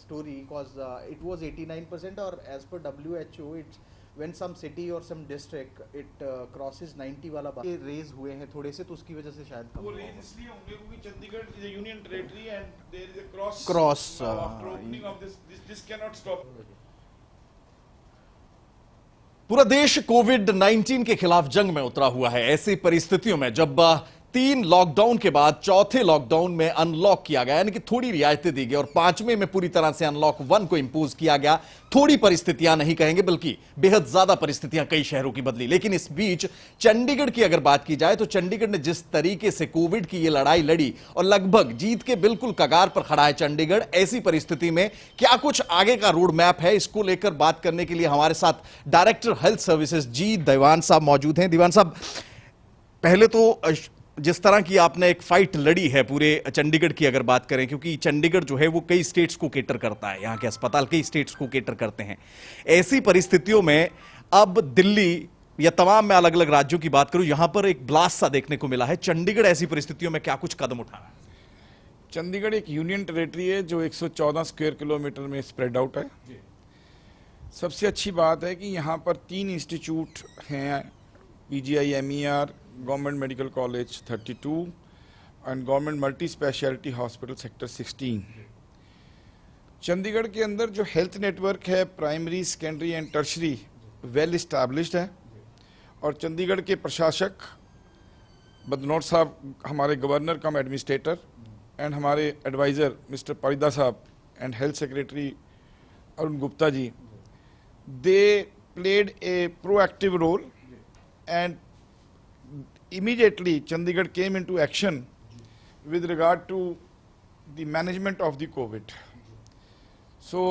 story because it was 89%, or as per WHO, it's when some city or some district it crosses 90 वाला बात raise हुए हैं थोड़े से, तो उसकी वजह से शायद वो रेज इसलिए होंगे क्योंकि Chandigarh is a union territory and there is a cross after opening of this can not stop. पूरा देश कोविड 19 के खिलाफ जंग में उतरा हुआ है. ऐसी परिस्थितियों में जब 3 लॉकडाउन के बाद चौथे लॉकडाउन में अनलॉक किया गया, यानी कि थोड़ी रियायतें दी गई, और 5वें में पूरी तरह से अनलॉक 1 को इंपोज किया गया. थोड़ी परिस्थितियां नहीं कहेंगे, बल्कि बेहद ज्यादा परिस्थितियां कई शहरों की बदली. लेकिन इस बीच चंडीगढ़ की अगर बात की जाए तो चंडीगढ़ ने जिस तरीके से कोविड की यह लड़ाई लड़ी और लगभग जीत के बिल्कुल कगार पर खड़ा है चंडीगढ़, ऐसी परिस्थिति में क्या कुछ आगे का रोड मैप है, इसको लेकर बात करने के लिए हमारे साथ डायरेक्टर हेल्थ सर्विसेज जी दीवान साहब मौजूद हैं. दीवान साहब, पहले तो जिस तरह की आपने एक फाइट लड़ी है पूरे चंडीगढ़ की अगर बात करें, क्योंकि चंडीगढ़ जो है वो कई स्टेट्स को केटर करता है, यहाँ के अस्पताल कई स्टेट्स को केटर करते हैं. ऐसी परिस्थितियों में अब दिल्ली या तमाम मैं अलग अलग राज्यों की बात करूं, यहां पर एक ब्लास्ट सा देखने को मिला है. चंडीगढ़ ऐसी परिस्थितियों में क्या कुछ कदम उठा रहा है? चंडीगढ़ एक यूनियन टेरिटरी है जो 114 स्क्वायर किलोमीटर में स्प्रेड आउट है. सबसे अच्छी बात है कि यहाँ पर 3 इंस्टीट्यूट हैं, PGI MER, government medical college 32 and government multi speciality hospital sector 16. Chandigarh के अंदर जो हेल्थ नेटवर्क है primary, secondary and tertiary well established है. और चंडीगढ़ के प्रशासक बदनौर साहब, हमारे गवर्नर कम एडमिनिस्ट्रेटर, एंड हमारे adviser mister Parida sahab and health secretary Arun Gupta ji, they played a proactive role and immediately Chandigarh came into action with regard to the management of the COVID. So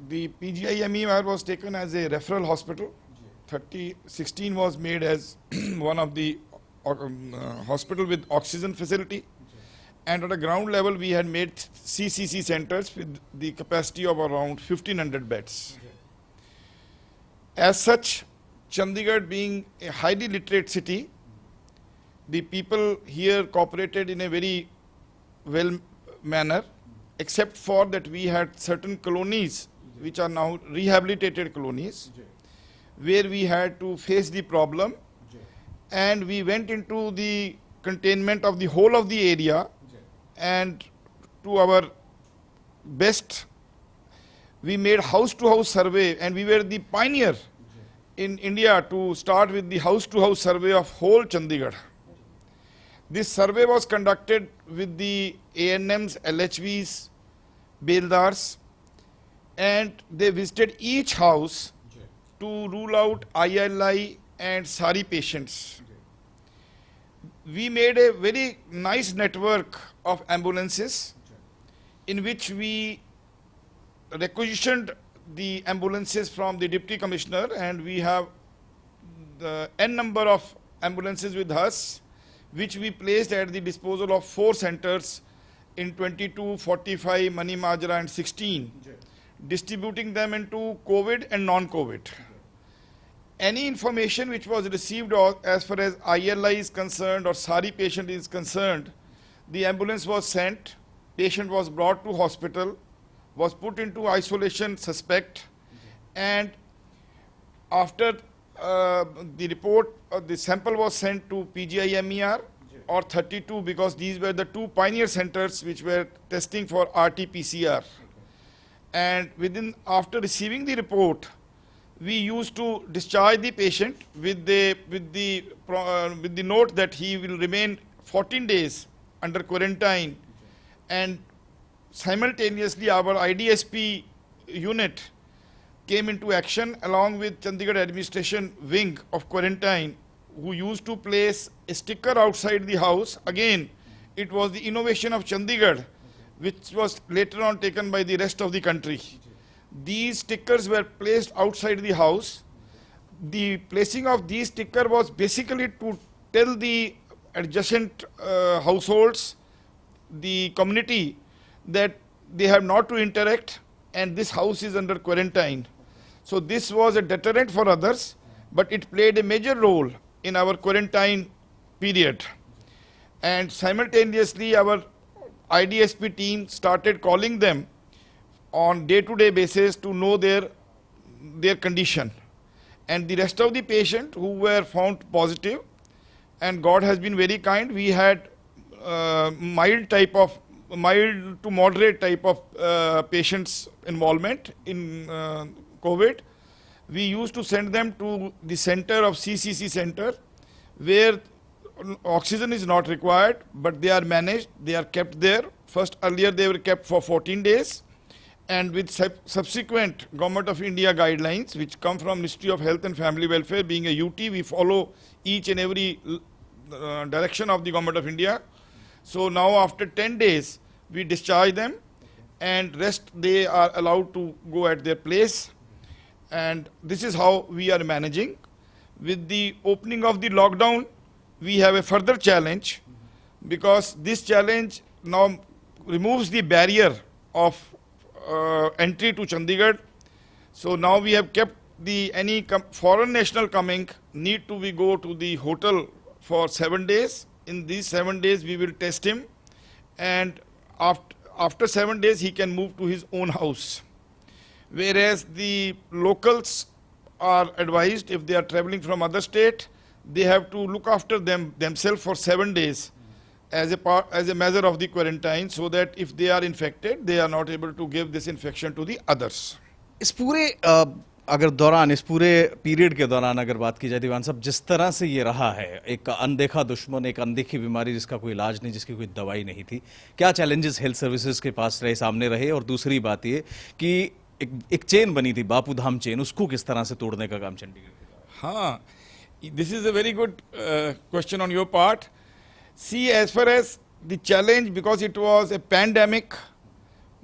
the PGI MER was taken as a referral hospital. 16 was made as one of the hospital with oxygen facility, and at a ground level we had made CCC centers with the capacity of around 1500 beds. As such, Chandigarh being a highly literate city, the people here cooperated in a very well manner, except for that we had certain colonies which are now rehabilitated colonies, where we had to face the problem, and we went into the containment of the whole of the area, and to our best we made house to house survey, and we were the pioneer in India to start with the house-to-house survey of whole Chandigarh. This survey was conducted with the ANMs, LHVs, Beldars, and they visited each house to rule out ILI and SARI patients. We made a very nice network of ambulances in which we requisitioned the ambulances from the Deputy Commissioner, and we have the n number of ambulances with us, which we placed at the disposal of 4 centers in 22, 45, Mani Majra and 16, distributing them into COVID and non-COVID. Any information which was received as far as ILI is concerned or SARI patient is concerned, the ambulance was sent, patient was brought to hospital, was put into isolation suspect, and after the report, the sample was sent to PGI MER or 32, because these were the 2 pioneer centers which were testing for RT-PCR. And after receiving the report, we used to discharge the patient with the note that he will remain 14 days under quarantine, and simultaneously our IDSP unit came into action along with Chandigarh administration wing of quarantine, who used to place a sticker outside the house. Again, it was the innovation of Chandigarh, which was later on taken by the rest of the country. These stickers were placed outside the house. The placing of these stickers was basically to tell the adjacent households, the community, that they have not to interact and this house is under quarantine. So this was a deterrent for others, but it played a major role in our quarantine period. And simultaneously our IDSP team started calling them on day-to-day basis to know their condition. And the rest of the patient who were found positive, and God has been very kind, we had mild to moderate type of patients involvement in COVID. We used to send them to the center of CCC center, where oxygen is not required, but they are managed, they are kept there. First, earlier they were kept for 14 days, and with subsequent Government of India guidelines, which come from Ministry of Health and Family Welfare, being a UT, we follow each and every direction of the Government of India. So now after 10 days, we discharge them, and rest they are allowed to go at their place. And this is how we are managing. With the opening of the lockdown, we have a further challenge, because this challenge now removes the barrier of entry to Chandigarh. So now we have kept any foreign national coming need to go to the hotel for 7 days. In these 7 days we will test him, and after 7 days he can move to his own house. Whereas the locals are advised, if they are traveling from other state, they have to look after themselves for 7 days as a measure of the quarantine, so that if they are infected, they are not able to give this infection to the others. इस पूरे इस पूरे period के दौरान अगर बात की जाए दीवान साहब, जिस तरह से ये रहा है, एक अनदेखा दुश्मन, एक अनदेखी बीमारी जिसका कोई इलाज नहीं, जिसकी कोई दवाई नहीं थी, क्या चैलेंजेस हेल्थ सर्विसेज के पास सामने रहे? और दूसरी बात ये कि एक चेन बनी थी, बापू धाम चेन, उसको किस तरह से तोड़ने का काम चंडीगढ़? हाँ, this is a very good question on your part. See, as far as the challenge, because it was a pandemic,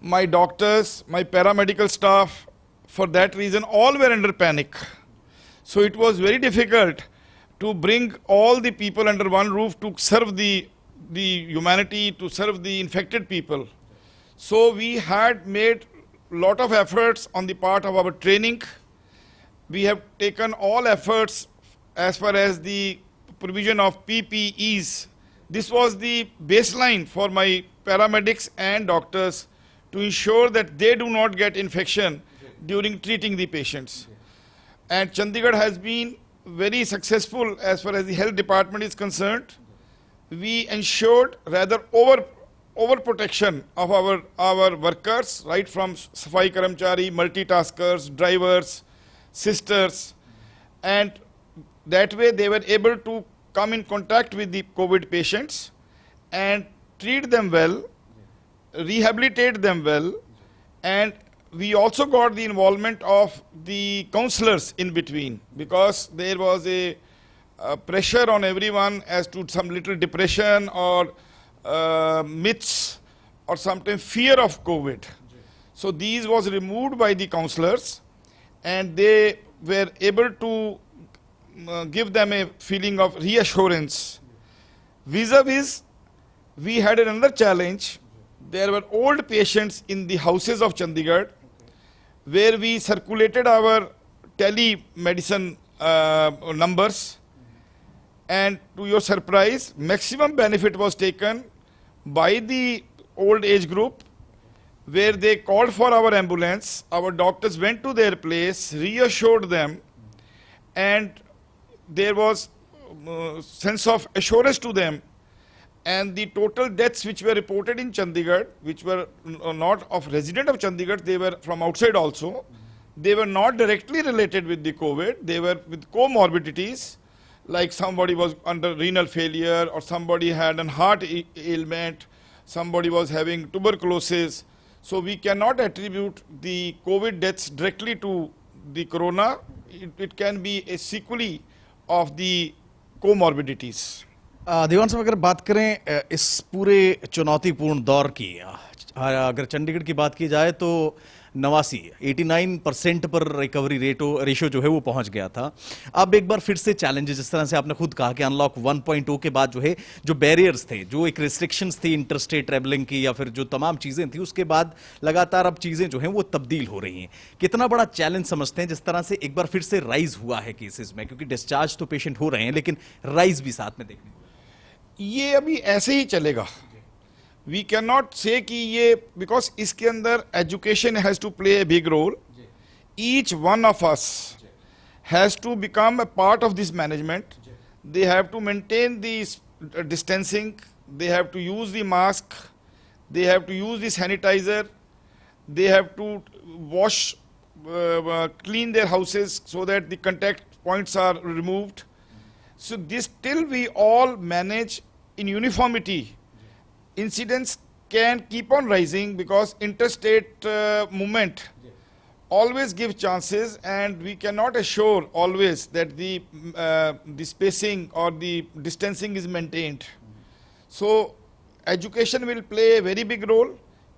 my doctors, my paramedical staff, for that reason, all were under panic. So it was very difficult to bring all the people under one roof to serve the humanity, to serve the infected people. So we had made lot of efforts on the part of our training. We have taken all efforts as far as the provision of PPEs. This was the baseline for my paramedics and doctors to ensure that they do not get infection during treating the patients. And Chandigarh has been very successful as far as the health department is concerned. We ensured rather over protection of our workers, right from Safai Karamchari, multitaskers, drivers, sisters, and that way they were able to come in contact with the COVID patients and treat them well, rehabilitate them well, and we also got the involvement of the counselors in between, because there was a pressure on everyone as to some little depression or myths or sometimes fear of COVID. So these was removed by the counselors, and they were able to give them a feeling of reassurance. Vis-a-vis, we had another challenge. There were old patients in the houses of Chandigarh, where we circulated our telemedicine numbers, and to your surprise, maximum benefit was taken by the old age group, where they called for our ambulance. Our doctors went to their place, reassured them, and there was sense of assurance to them. And the total deaths which were reported in Chandigarh, which were not of resident of Chandigarh, they were from outside also. They were not directly related with the COVID. They were with comorbidities, like somebody was under renal failure, or somebody had an heart ailment, somebody was having tuberculosis. So we cannot attribute the COVID deaths directly to the corona. It can be a sequelae of the comorbidities. दीवान साहब, अगर बात करें इस पूरे चुनौतीपूर्ण दौर की, अगर चंडीगढ़ की बात की जाए तो 89% पर रिकवरी रेशो जो है वो पहुंच गया था. अब एक बार फिर से चैलेंजेस, जिस तरह से आपने खुद कहा कि अनलॉक 1.0 के बाद जो है, जो बैरियर्स थे, जो एक रिस्ट्रिक्शंस थी इंटरस्टेट ट्रैवलिंग की, या फिर जो तमाम चीजें थी, उसके बाद लगातार अब चीजें जो हैं वो तब्दील हो रही हैं. कितना बड़ा चैलेंज समझते हैं जिस तरह से एक बार फिर से राइज हुआ है केसेस में? क्योंकि डिस्चार्ज तो पेशेंट हो रहे हैं, लेकिन राइज भी साथ में देखने को. ये अभी ऐसे ही चलेगा. वी कैन नॉट से कि ये, बिकॉज इसके अंदर education has to play a big role. Each one of us has to become a part of this management. They have to maintain the distancing, they have to use the mask, they have to use the sanitizer, they have to wash, clean their houses so that the contact points are removed. So this, till we all manage in uniformity, incidents can keep on rising because interstate movement always gives chances, and we cannot assure always that the spacing or the distancing is maintained. So education will play a very big role,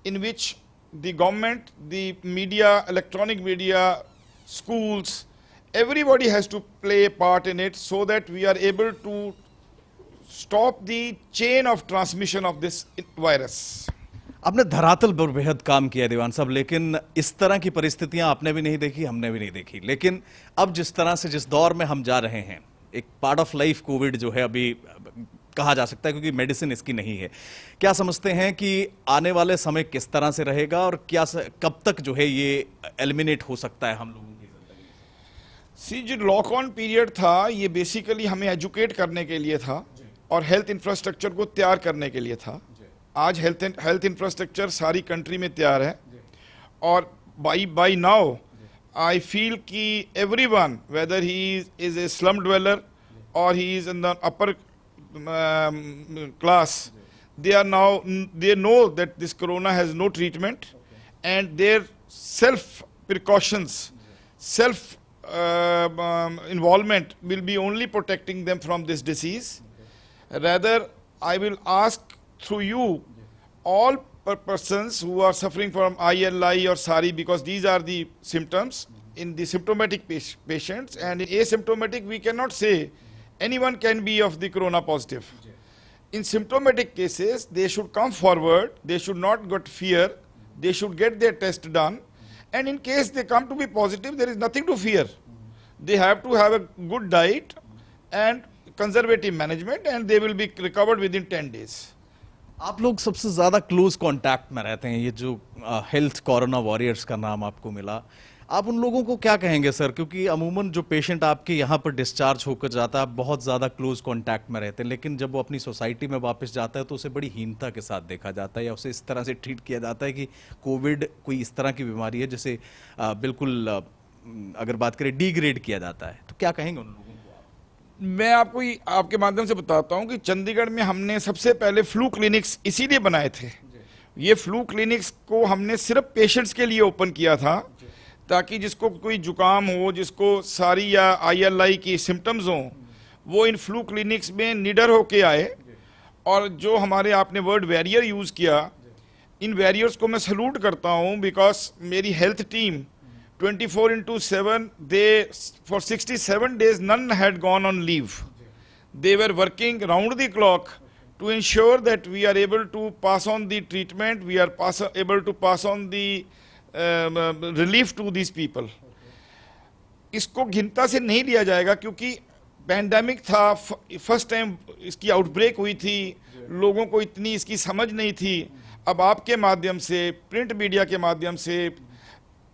in which the government, the media, electronic media, schools, everybody has to play a part in it so that we are able to stop the chain of transmission of this virus. आपने धरातल पर बेहद काम किया दीवान साहब, लेकिन इस तरह की परिस्थितियां आपने भी नहीं देखी, हमने भी नहीं देखी. लेकिन अब जिस तरह से, जिस दौर में हम जा रहे हैं, एक पार्ट ऑफ लाइफ कोविड जो है अभी कहा जा सकता है, क्योंकि मेडिसिन इसकी नहीं है. क्या समझते हैं कि आने वाले समय किस तरह से रहेगा और क्या कब तक जो है ये एलिमिनेट हो सकता है हम लोगों की जिंदगी? सी, जो लॉक ऑन पीरियड था, ये बेसिकली हमें एजुकेट करने के लिए था और हेल्थ इंफ्रास्ट्रक्चर को तैयार करने के लिए था. आज हेल्थ इंफ्रास्ट्रक्चर सारी कंट्री में तैयार है, और बाई नाउ आई फील कि everyone, whether he is a slum dweller और he is in the upper class, they know that this corona has no treatment, and their self precautions, self involvement will be only protecting them from this disease. Rather, I will ask through you, all persons who are suffering from ILI or SARI, because these are the symptoms in the symptomatic patients, and in asymptomatic we cannot say anyone can be of the corona positive. In symptomatic cases, they should come forward, they should not get fear, they should get their test done, and in case they come to be positive, there is nothing to fear. They have to have a good diet and conservative management, and they will be recovered within 10 days. आप लोग सबसे ज्यादा close contact में रहते हैं, ये जो health corona warriors का नाम आपको मिला, आप उन लोगों को क्या कहेंगे सर? क्योंकि अमूमन जो पेशेंट आपके यहाँ पर डिस्चार्ज होकर जाता है, आप बहुत ज़्यादा क्लोज कांटेक्ट में रहते हैं, लेकिन जब वो अपनी सोसाइटी में वापस जाता है तो उसे बड़ी हीनता के साथ देखा जाता है, या उसे इस तरह से ट्रीट किया जाता है कि कोविड कोई इस तरह की बीमारी है जिसे बिल्कुल अगर बात करें डिग्रेड किया जाता है. तो क्या कहेंगे उन लोगों को? मैं आपको आपके माध्यम से बताता हूँ कि चंडीगढ़ में हमने सबसे पहले फ्लू क्लिनिक्स इसीलिए बनाए थे. ये फ्लू क्लिनिक्स को हमने सिर्फ पेशेंट्स के लिए ओपन किया था, ताकि जिसको कोई जुकाम हो, जिसको सारी या ILI की सिम्टम्स हों, वो इन फ्लू क्लिनिक्स में निडर होके आए. और जो हमारे आपने वर्ड वैरियर यूज़ किया, इन वैरियर्स को मैं सल्यूट करता हूँ, बिकॉज मेरी health team 24/7, they for 67 days none had gone on leave. They were working round the clock to ensure that we are able to pass on the treatment, we are able to pass on the relief to these people. इसको गिनता से नहीं लिया जाएगा, क्योंकि pandemic था, first time इसकी outbreak हुई थी, लोगों को इतनी इसकी समझ नहीं थी. अब आपके माध्यम से, प्रिंट मीडिया के माध्यम से,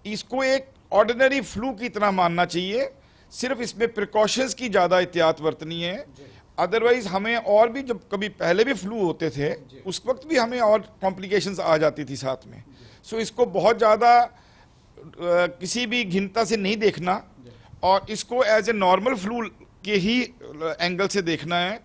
इसको एक ऑर्डिनरी फ्लू की तरह मानना चाहिए. सिर्फ इसमें प्रिकॉशंस की ज़्यादा एहतियात बरतनी है. अदरवाइज हमें और भी, जब कभी पहले भी फ्लू होते थे, उस वक्त भी हमें और कॉम्प्लिकेशंस आ जाती थी साथ में. सो इसको बहुत ज़्यादा किसी भी गिनता से नहीं देखना, और इसको एज ए नॉर्मल फ्लू के ही एंगल से देखना है,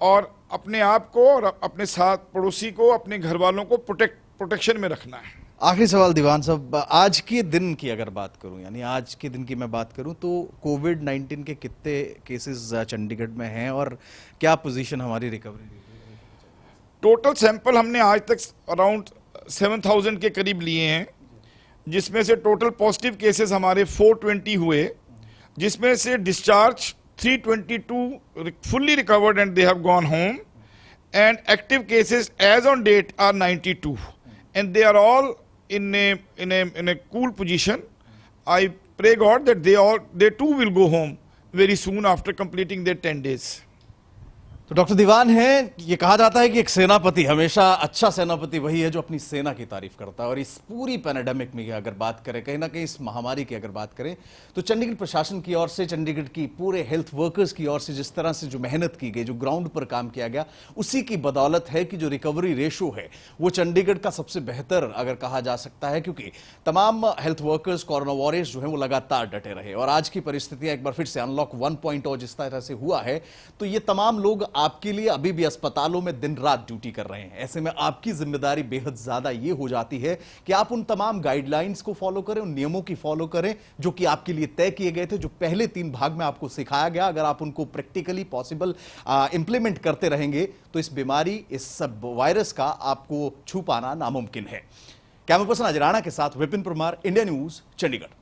और अपने आप को और अपने साथ पड़ोसी को, अपने घर वालों को प्रोटेक्शन में रखना है. आखिरी सवाल दीवान साहब, आज के दिन की अगर बात करूं, यानी आज के दिन की मैं बात करूं, तो कोविड-19 के कितने केसेस चंडीगढ़ में हैं और क्या पोजीशन हमारी रिकवरी? टोटल सैंपल हमने आज तक अराउंड 7,000 के करीब लिए हैं, जिसमें से टोटल पॉजिटिव केसेस हमारे 420 हुए, जिसमें से discharge 322 fully recovered and they have gone home, and active cases as on date are 92, and they are all in a cool position. I pray God that they too will go home very soon after completing their 10 days. तो doctor दीवान है, ये कहा जाता है कि एक सेनापति हमेशा अच्छा सेनापति वही है जो अपनी सेना की तारीफ करता है। और इस पूरी पैंडेमिक में अगर बात करें, कहीं ना कहीं इस महामारी की अगर बात करें, तो चंडीगढ़ प्रशासन की ओर से, चंडीगढ़ की पूरे हेल्थ वर्कर्स की ओर से जिस तरह से जो मेहनत की गई, जो ग्राउंड पर काम किया गया, उसी की बदौलत है कि जो रिकवरी रेशो है वो चंडीगढ़ का सबसे बेहतर अगर कहा जा सकता है, क्योंकि तमाम हेल्थ वर्कर्स, कोरोना वॉरियर्स जो है वो लगातार डटे रहे। और आज की परिस्थितियां एक बार फिर से अनलॉक 1.0 जिस तरह से हुआ है, तो ये तमाम लोग आपके लिए अभी भी अस्पतालों में दिन रात ड्यूटी कर रहे हैं। ऐसे में आपकी जिम्मेदारी बेहद ज्यादा ये हो जाती है कि आप उन तमाम गाइडलाइंस को फॉलो करें, उन नियमों की फॉलो करें जो कि आपके लिए तय किए गए थे, जो पहले 3 भाग में आपको सिखाया गया। अगर आप उनको प्रैक्टिकली पॉसिबल इंप्लीमेंट करते रहेंगे तो इस बीमारी, इस सब वायरस का आपको छू पाना नामुमकिन है। कैमरा पर्सन अजय राणा के साथ विपिन परमार, इंडिया न्यूज, चंडीगढ़।